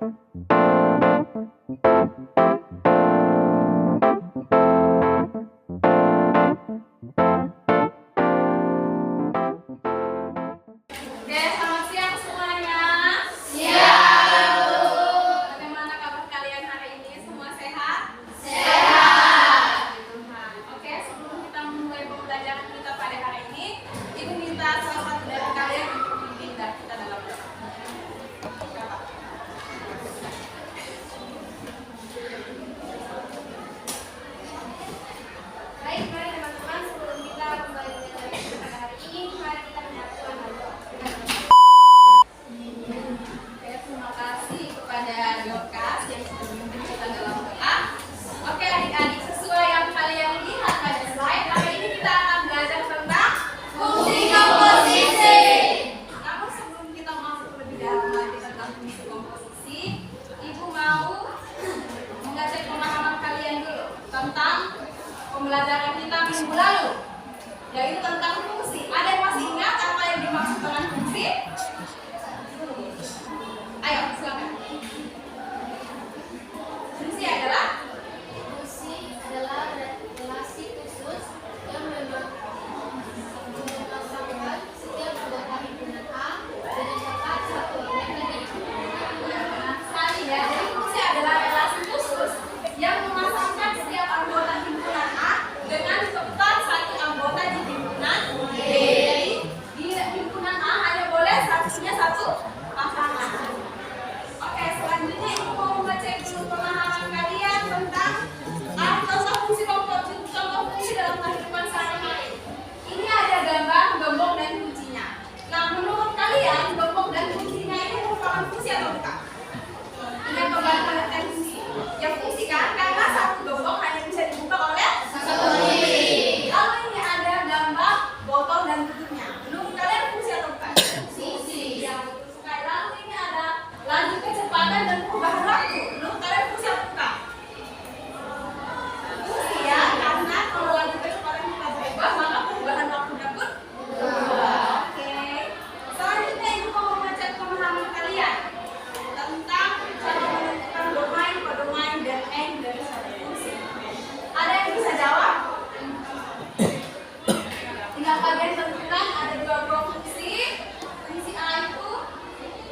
Oke, selamat siang semuanya. Bagaimana kabar kalian hari ini? Semua sehat? Oke, sebelum kita memulai pembelajaran kita pada hari ini, Ibu minta salah satu dari kalian untuk pimpin kita dalam doa. Baik, mari teman-teman, sebelum kita memulai pembelajaran kita pada hari ini, mari kita menyatukan doa. Oke, terima kasih kepada Dorcas yang sudah memimpin kita dalam doa. Oke, adik-adik, sesuai yang kalian lihat pada slide, hari ini kita akan belajar tentang fungsi komposisi. Namun sebelum kita masuk lebih dalam lagi tentang fungsi komposisi, Ibu mau mengajak pemahaman kalian dulu tentang pembelajaran kita minggu lalu, yaitu tentang fungsi. Ada yang masih ingat apa yang dimaksud dengan fungsi? Ayo, silakan. Fungsi adalah Fungsi adalah relasi khusus yang memasangkan setiap anggota himpunan A dengan dapat satu anggota dari himpunan A. benar sekali ya. Jadi fungsi adalah relasi khusus yang memasangkan setiap anggota himpunan A dengan cepat satu anggota di himpunan B. Jadi di himpunan A hanya boleh satunya satu pasangan. Oke, selanjutnya Ibu mau mengecek dulu pemahaman kalian tentang contoh fungsi dalam kehidupan sehari-hari. Ini ada gambar gembok dan kuncinya. Nah, menurut kalian gembok dan kuncinya ini merupakan fungsi atau bukan? Ini yang menggambarkan fungsi. Ya fungsi kan, karena satu gembok hanya bisa dibuka oleh satu kunci. Lalu ini ada gambar botol dan tutupnya. Menurut kalian fungsi atau bukan? Fungsi. Ya, betul sekali. Lalu ini ada laju kecepatan dan perubahan waktu. Menurut kalian fungsi atau bukan? Fungsi ya, karena kalau laju kecepatan kita berubah, maka perubahan waktunya pun berubah. Oke. Selanjutnya Ibu mau mengecek pemahaman kalian tentang cara menentukan domain, kodomain, dan end dari suatu fungsi. Ada yang bisa jawab? Tinggal kalian tentukan ada dua fungsi. Fungsi A itu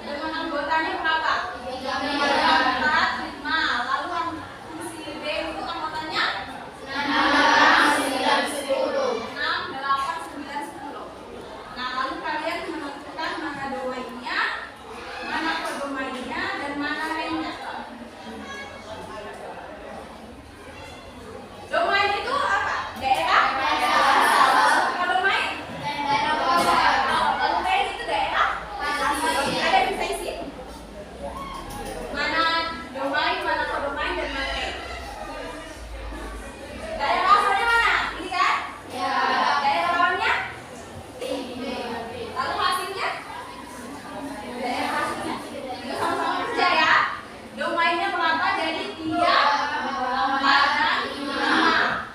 dengan anggotanya berapa? 4, 5. Lalu fungsi B itu anggotanya 6, 8, 9, 10. Nah, lalu kalian menentukan mana domainnya, mana kodomainnya, dan mana range-nya. Domain itu apa? Daerah? Kodomain? Lalu range itu daerah? Ada yang bisa isi? Mana domain, mana kodomain, dan mana range? Daerah asalnya mana? Ini kan? Daerah lawannya? Lalu hasilnya? Daerah hasilnya? Itu sama-sama kerja ya. Domainnya berapa? Jadi 3, 4, dan 5.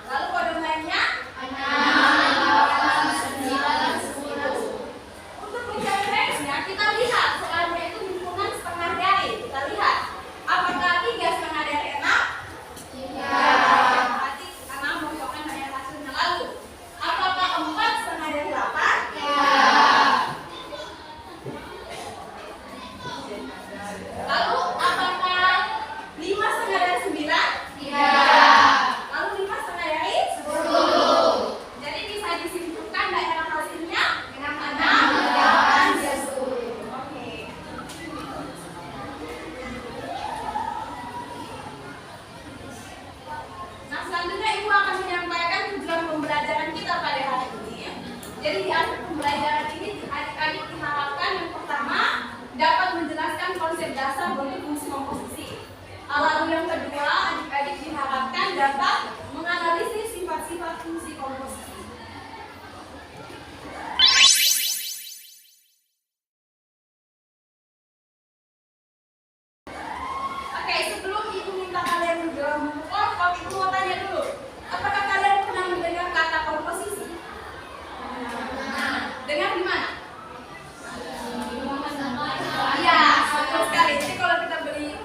Lalu kodomainnya? 6, 9, 10. Untuk mencari range-nya, kita lihat soalnya itu himpunan setengah dari. Kita lihat apakah 3 setengah dari 6? Berarti 6 merupakan daerah hasilnya. Lalu apakah 4 setengah dari 8? Lalu apakah 5 setengah dari 9? Lalu 5 setengah dari 10. Jadi bisa disimpulkan daerah hasilnya 6, 8, dan 10. Oke. Nah, selanjutnya Ibu akan menyampaikan tujuan pembelajaran kita pada hari ini. Jadi di akhir pembelajaran ini adik-adik diharapkan yang pertama dapat menjelaskan konsep dasar bentuk fungsi komposisi. Lalu yang kedua, adik-adik diharapkan dapat menganalisis sifat-sifat fungsi komposisi. Oke, sebelum Ibu minta kalian menjawab buku kelompok, Ibu mau tanya dulu. Apakah kalian pernah mendengar kata komposisi? Dengar di mana? Iya, betul sekali. Jadi kalau kita beli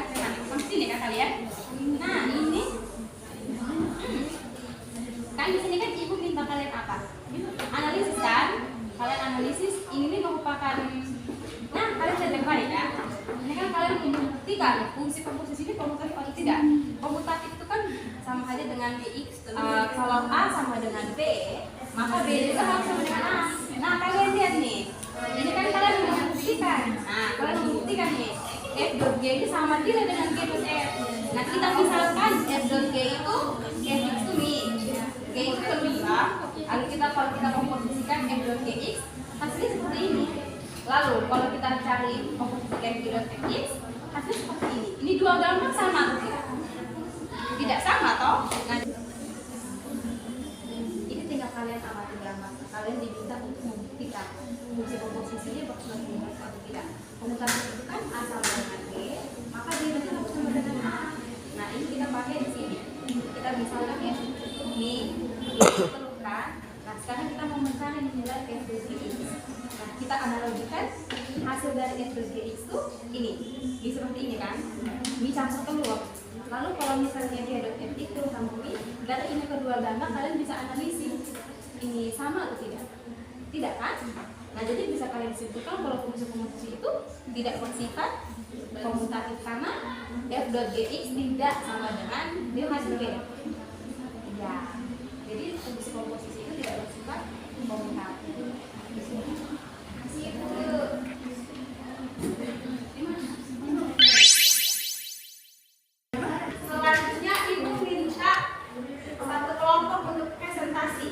kan? Sini kan kalian? Nah ini kan di sini kan ibu minta kalian apa? Analisis kan? Kalian analisis ini merupakan, nah kalian sudah terbalik ya. Ini kan kalian membuktikan fungsi komposisi ini komutatif atau tidak. Komutatif itu kan sama saja dengan dx. Kalau a sama dengan b, maka b juga harus sama dengan a. Nah kalian lihat nih, ini kan kalian membuktikan. Nah kalian membuktikan nih, f dot g itu sama tidak dengan g dot f. Nah kita misalkan f dot g itu f itu nih, g itu kedua. Lalu kalau kita komposisikan f dot gx, hasilnya seperti ini. Lalu kalau kita cari komposisi f dot fx, hasilnya seperti ini. Ini dua gambar sama atau tidak? Tidak sama toh? Nah, ini tinggal kalian amati gambar. Kalian diminta untuk membuktikan fungsi komposisinya berkesan atau tidak. Komutatif itu kan a sama dengan g, maka d berarti harus sama dengan a. Nah ini kita pakai di sini. Kita misalkan ya, ini terlukan. Nah sekarang kita mau mencari nilai f dot gx. Nah kita analogikan hasil dari f dot gx itu ini seperti ini kan. Ini campur telur. Lalu kalau misalnya dia dot f itu campuri, dari ini kedua gambar kalian bisa analisis ini sama atau tidak? Tidak kan? Nah jadi bisa kalian simpulkan kalau fungsi komposisi itu tidak bersifat komutatif karena f dot gx tidak sama dengan dia hasil b. Ya, jadi fungsi komposisi itu tidak bersifat komutatif. Selanjutnya ibu minta satu kelompok untuk presentasi.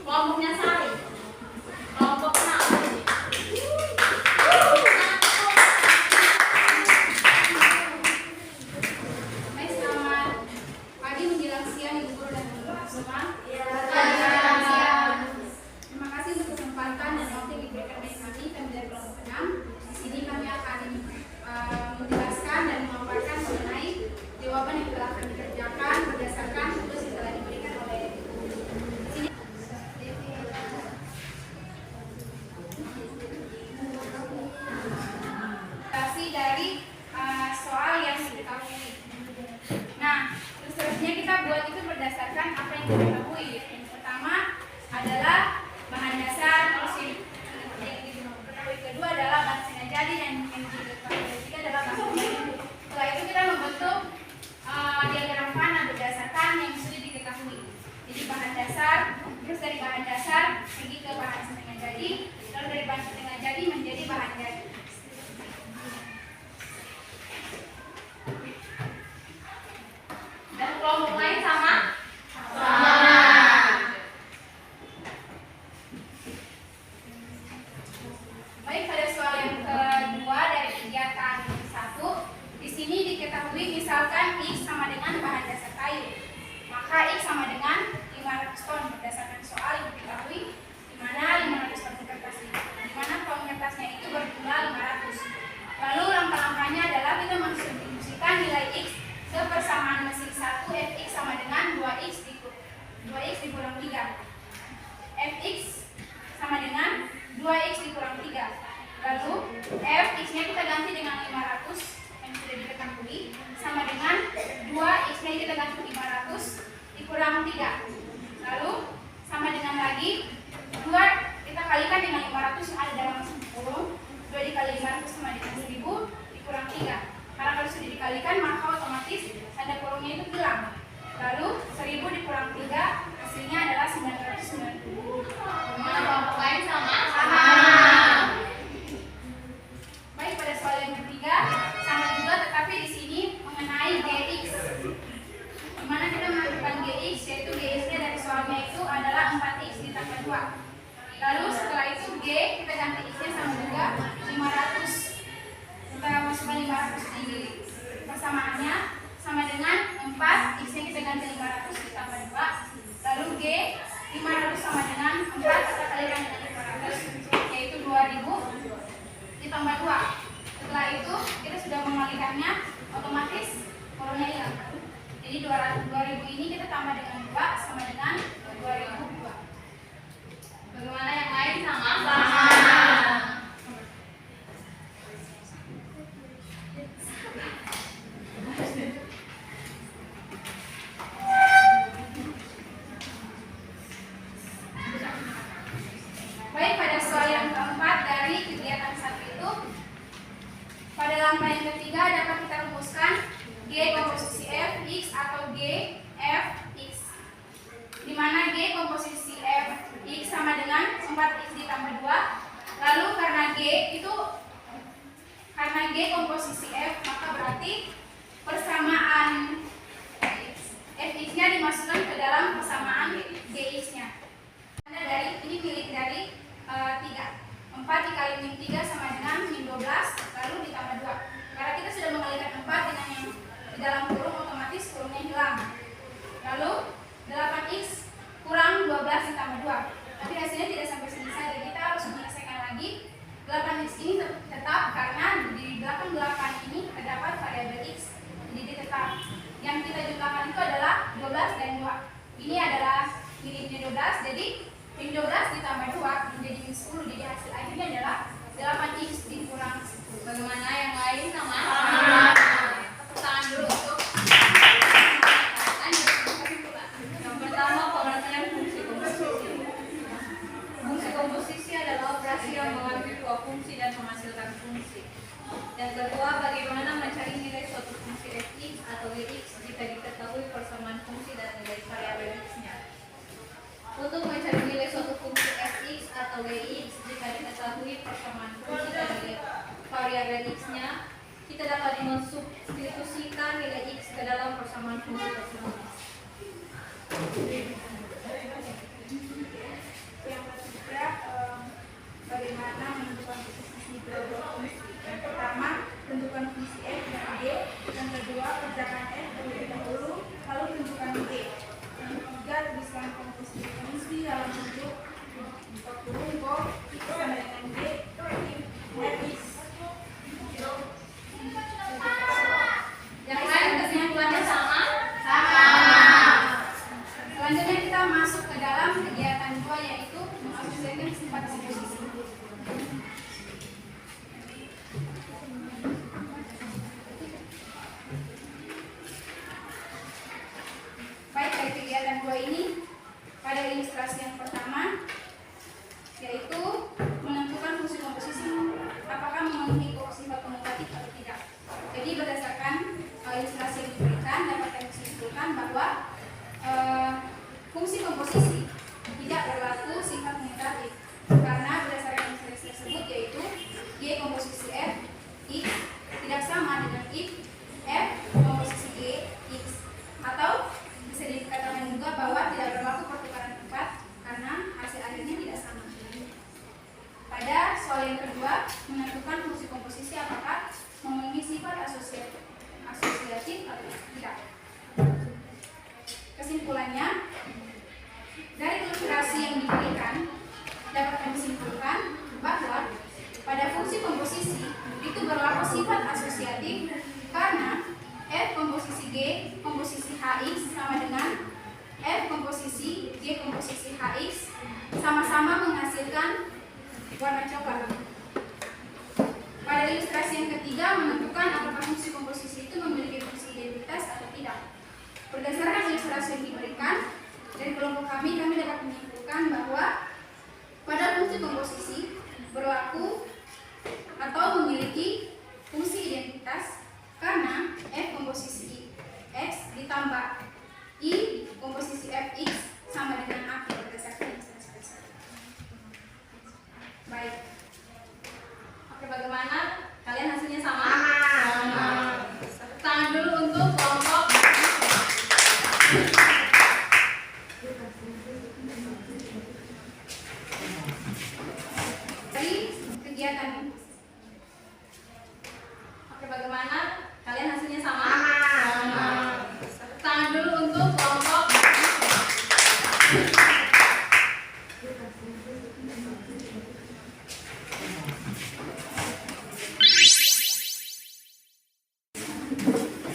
Kelompoknya Sari. Kelompok A. Baik, selamat pagi menjelang siang ibu guru dan teman-teman semua. Terima kasih untuk kesempatan dan waktu yang diberikan oleh kami dari kelompok 6. Di sini kami akan menjelaskan dan memaparkan mengenai jawaban yang telah kami kerjakan berdasarkan tugas yang telah diberikan oleh sini. Dari soal yang diketahui. Nah, seterusnya kita buat itu berdasarkan apa yang kita ketahui. Yang pertama adalah bahan dasar, terus yang diketahui kedua adalah bahan setengah jadi, dan yang diketahui ketiga adalah bahan jadi. Setelah itu kita membentuk diagram panah berdasarkan yang sudah diketahui. Jadi bahan dasar, terus dari bahan dasar pergi ke bahan setengah jadi, lalu dari bahan setengah jadi menjadi bahan jadi. Dan kelompok lain sama? Sama. Baik, pada soal yang kedua dari kegiatan 1, di sini diketahui misalkan X sama dengan bahan dasar kayu, maka X sama dengan 500 ton berdasarkan soal yang diketahui, di mana 500 ton kertas itu, di mana ton kertasnya itu berjumlah 500. Lalu langkah-langkahnya adalah kita mendistribusikan nilai X ke persamaan mesin 1 fx sama dengan 2x dikurang 3. Fx sama dengan 2x dikurang 3. Lalu fx-nya kita ganti dengan 500 yang sudah diketahui sama dengan 2x-nya kita ganti 500 dikurang 3. Lalu sama dengan lagi 2 kita kalikan dengan 500 yang ada dalam mesin kurung. 2 dikali 500 sama dengan 1000 dikurang 3. Karena kalau sudah dikalikan maka otomatis tanda kurungnya itu hilang. Lalu 1000 dikurang 3 hasilnya adalah 990. Kelompok lain sama? Sama. Baik, pada soal yang ketiga sama juga, tetapi di sini mengenai gx. Dimana kita menentukan gx, yaitu gx-nya dari soalnya itu adalah 4x ditambah 2. Lalu setelah itu g kita ganti x-nya sama juga 500. Kita masukkan 500 di persamaannya sama dengan 4, x-nya kita ganti 500 ditambah 2. Lalu g 500 sama dengan 4 kita kalikan dengan 500, yaitu 2000 ditambah 2. Setelah itu kita sudah mengalikannya, otomatis kurungnya hilang. Jadi 2000 ini kita tambah dengan 2 sama dengan 2002. Bagaimana yang lain sama? Sama. berarti persamaan fx-nya dimasukkan ke dalam persamaan gx-nya. Ini milik dari 3. 4 dikali min 3 sama dengan min 12 lalu ditambah 2. Karena kita sudah mengalikan 4 dengan yang di dalam kurung, otomatis kurungnya hilang. Lalu 8x kurang 12 ditambah 2. Tapi hasilnya tidak sampai sini saja, kita harus menyelesaikan lagi. 8x ini tetap karena di belakang 8 ini terdapat variabel x, jadi dia tetap. Yang kita jumlahkan itu adalah 12 dan 2. Ini adalah miliknya 12, jadi min 12 ditambah 2 menjadi min 10. Jadi hasil akhirnya adalah 8x dikurang 10. Bagaimana yang lain sama? Tepuk tangan dulu untuk yang pertama, pengertian fungsi komposisi. Fungsi komposisi adalah operasi yang mengambil dua fungsi dan menghasilkan fungsi. Yang kedua, bagaimana mencari nilai suatu fungsi fx atau gx jika diketahui persamaan fungsi dan nilai variabel x-nya. Untuk mencari nilai suatu fungsi fx atau gx jika diketahui persamaan fungsi dan nilai variabel x-nya, kita dapat mensubstitusikan nilai x ke dalam persamaan fungsi tersebut. Yang ketiga, bagaimana menentukan posisi dua fungsi. Yang pertama, tentukan fungsi f dan g. Yang kedua, kerjakan f terlebih dahulu, lalu tentukan g. Yang ketiga, tuliskan komposisi fungsi dalam bentuk kurung x sama dengan g fx. Yang lain kesimpulannya sama? Selanjutnya kita masuk ke dalam kegiatan 2, yaitu mengasosiasikan sifat posisi. Baik, dari kegiatan 2 ini pada ilustrasi yang pertama, yaitu menentukan fungsi komposisi apakah memenuhi sifat komutatif atau tidak. Jadi berdasarkan ilustrasi yang diberikan dapat kami simpulkan bahwa fungsi komposisi tidak berlaku sifat komutatif karena berdasarkan ilustrasi tersebut, yaitu y komposisi f x tidak sama dengan if f komposisi g x, atau bisa dikatakan juga bahwa tidak berlaku pertukaran tempat karena hasil akhirnya tidak sama. Pada soal yang kedua, menentukan fungsi komposisi apakah memenuhi sifat asosiatif atau tidak. Kesimpulannya, dari ilustrasi yang diberikan dapat kami simpulkan bahwa pada fungsi komposisi itu berlaku sifat asosiatif karena f komposisi g komposisi hx sama dengan f komposisi g komposisi hx sama-sama menghasilkan warna coklat. Pada ilustrasi yang ketiga, menentukan apakah fungsi komposisi itu memiliki fungsi identitas atau tidak. Berdasarkan ilustrasi yang diberikan dari kelompok kami dapat menyimpulkan bahwa pada fungsi komposisi berlaku atau memiliki fungsi identitas karena f komposisi x ditambah i komposisi fx sama dengan a berdasarkan ilustrasi tersebut. Baik. Oke, bagaimana? Kalian hasilnya sama? Tepuk tangan dulu untuk kelompok. Dari kegiatan. Oke, bagaimana? Kalian hasilnya sama? Tepuk tangan dulu untuk kelompok.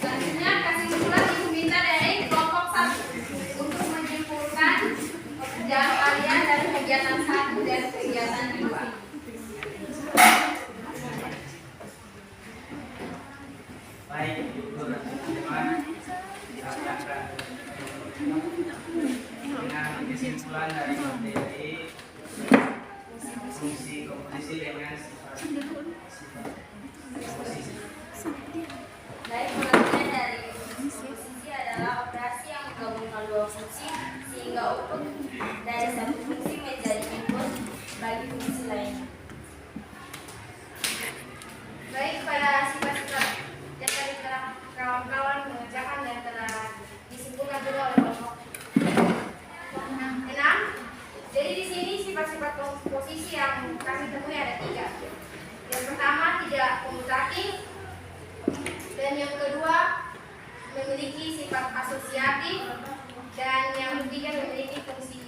Selanjutnya, kesimpulan ibu minta dari kelompok 1 untuk menyimpulkan pekerjaan kalian dari kegiatan 1 dan kegiatan 2. Baik, Ibu dan teman-teman, dengan kesimpulan dari materi fungsi komposisi dengan sifat komposisi. Baik, pengertian dari komposisi adalah operasi yang menggabungkan dua fungsi sehingga output dari satu fungsi menjadi input bagi fungsi lainnya. Baik, pada sifat-sifat yang tadi kita memiliki sifat asosiatif, dan yang ketiga memiliki fungsi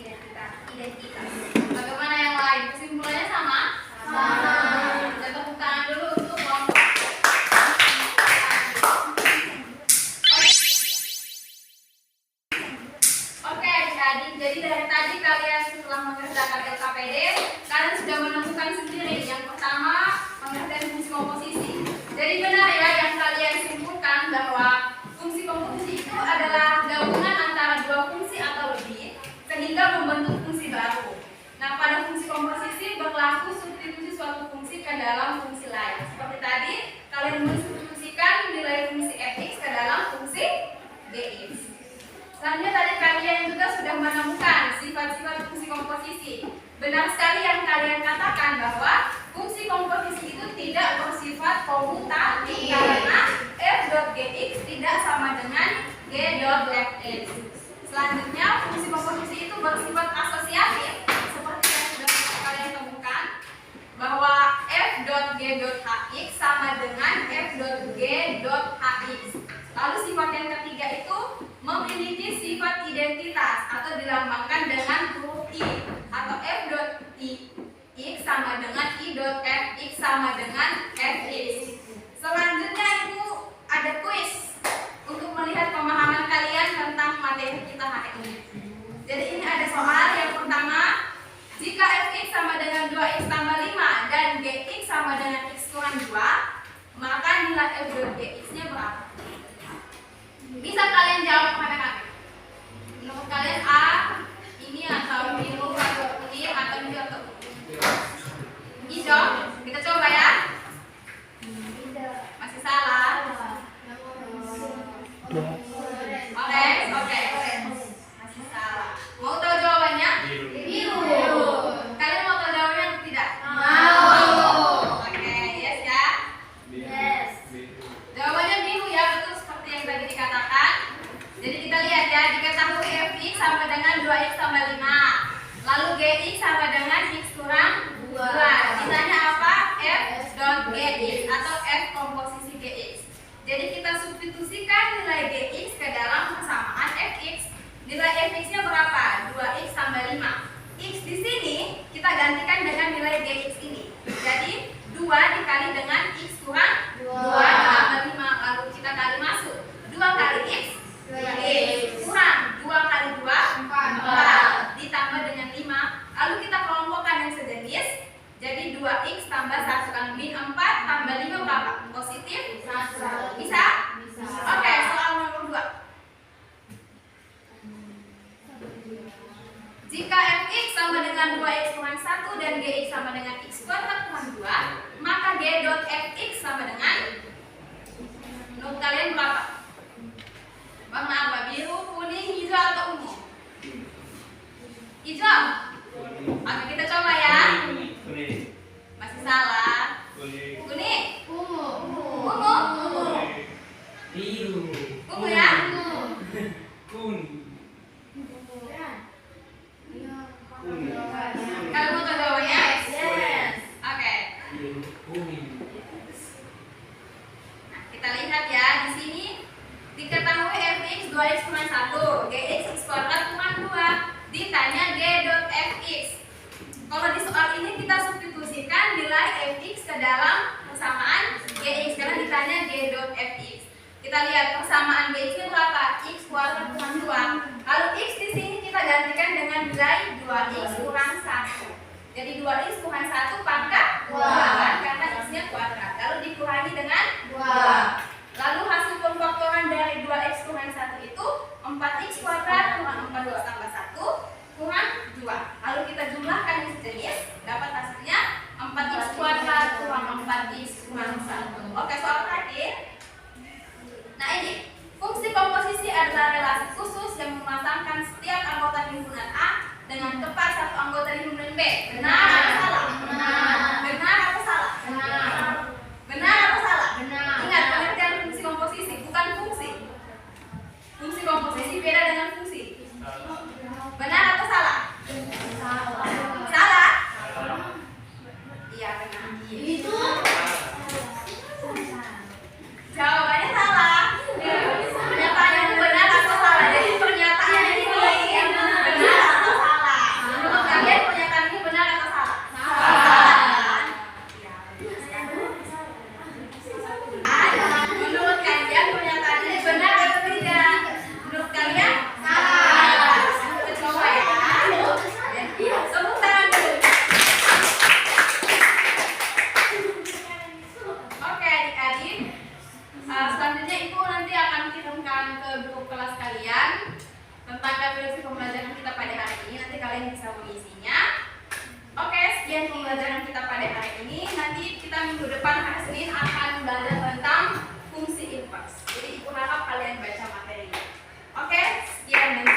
identitas. Bagaimana yang lain? Kesimpulannya sama? Sama. Kita tepuk tangan dulu untuk kelompok. Oke adik-adik, jadi dari tadi kalian setelah mengerjakan LKPD, kalian sudah menemukan sendiri. Yang pertama, pengertian fungsi komposisi. Jadi benar ya yang kalian simpulkan bahwa fungsi komposisi itu adalah gabungan antara dua fungsi atau lebih sehingga membentuk fungsi baru. Nah, pada fungsi komposisi berlaku substitusi suatu fungsi ke dalam fungsi lain. Seperti tadi, kalian mensubstitusikan nilai fungsi fx ke dalam fungsi gx. Selanjutnya tadi kalian juga sudah menemukan sifat-sifat fungsi komposisi. Benar sekali yang kalian katakan bahwa fungsi komposisi itu tidak bersifat komutatif karena f.gx tidak sama dengan g.fx. Selanjutnya fungsi komposisi itu bersifat asosiatif seperti yang sudah kalian temukan bahwa f.g.hx sama dengan f.g.hx. Lalu sifat yang ketiga itu memiliki sifat identitas atau dilambangkan dengan huruf i atau f.ix sama dengan i.fx sama dengan fx. Selanjutnya itu ada kuis untuk melihat pemahaman kalian tentang materi kita hari ini. Jadi ini ada soal yang pertama, jika fx sama dengan 2x tambah 5 dan gx sama dengan x kurang 2, maka nilai f.gx-nya berapa? Bisa kalian jawab kepada kami. Menurut kalian A ini atau biru atau kuning atau hijau atau hijau? Kita coba ya. Masih salah. Oke. Masih salah. Mau tahu jawabannya? Biru. Kalian mau tahu jawabannya atau tidak? Mau. Oke, yes ya. Yes. Jawabannya biru ya, betul seperti yang tadi dikatakan. Jadi kita lihat ya, diketahui fx sama dengan 2x tambah 5. Lalu gx sama dengan x kurang 2. Ditanya apa? f.gx atau f komposisi gx. Jadi kita substitusikan nilai gx ke dalam persamaan fx. Nilai fx-nya berapa? 2x tambah 5. X di sini kita gantikan dengan nilai gx ini. Jadi 2 dikali dengan x kurang 2 tambah 5. Lalu kita kali masuk. 2 kali x, 2x. Kurang 2 kali 2, 4. Ditambah dengan 5. Lalu kita kelompokkan yang sejenis. Jadi 2x tambah 1 kali min 4 tambah 5 berapa? Positif? 1. Bisa? Oke, soal nomor 2. Jika fx sama dengan 2x kurang 1 dan gx sama dengan x kuadrat kurang 2, maka g.fx sama dengan, menurut kalian berapa? Warna apa? Biru, kuning, hijau atau ungu? Hijau? Oke, kita coba ya. Masih salah. Kuning? Ungu? Biru. Ungu ya? Kuning. Kalian mau tahu jawabannya? Yes. Oke. Kuning. Nah, kita lihat ya di sini diketahui fx 2x kurang 1, gx x kuadrat kurang 2. Ditanya g.fx. Kalau di soal ini kita substitusikan nilai fx ke dalam persamaan gx karena ditanya g.fx. Kita lihat persamaan gx-nya berapa? X kuadrat kurang 2. Lalu x di sini kita gantikan dengan nilai 2x kurang 1. Jadi 2x kurang 1 pangkat 2 kan? Karena x-nya kuadrat. Lalu dikurangi dengan 2. Lalu hasil pemfaktoran dari 2x kurang 1 itu 4x kuadrat kurang 4x tambah 1 kurang 2. Lalu kita jumlahkan yang sejenis, dapat hasilnya 4x kuadrat kurang 4x kurang 1. Oke, soal terakhir. Nah ini, fungsi komposisi adalah relasi khusus yang memasangkan setiap anggota himpunan A dengan tepat satu anggota himpunan B. Benar atau salah? Benar. Benar atau salah? Benar. Benar atau salah? Benar. Ingat pengertian fungsi komposisi, bukan fungsi. Fungsi komposisi beda dengan fungsi. Benar atau salah? Salah? Iya benar. Itu Jawabannya salah. Ternyata tentang KPLC pembelajaran kita pada hari ini. Nanti kalian bisa mengisinya. Oke, sekian pembelajaran kita pada hari ini. Nanti kita minggu depan hari Senin akan belajar tentang fungsi inverse. Jadi ibu harap kalian baca materinya. Oke, sekian.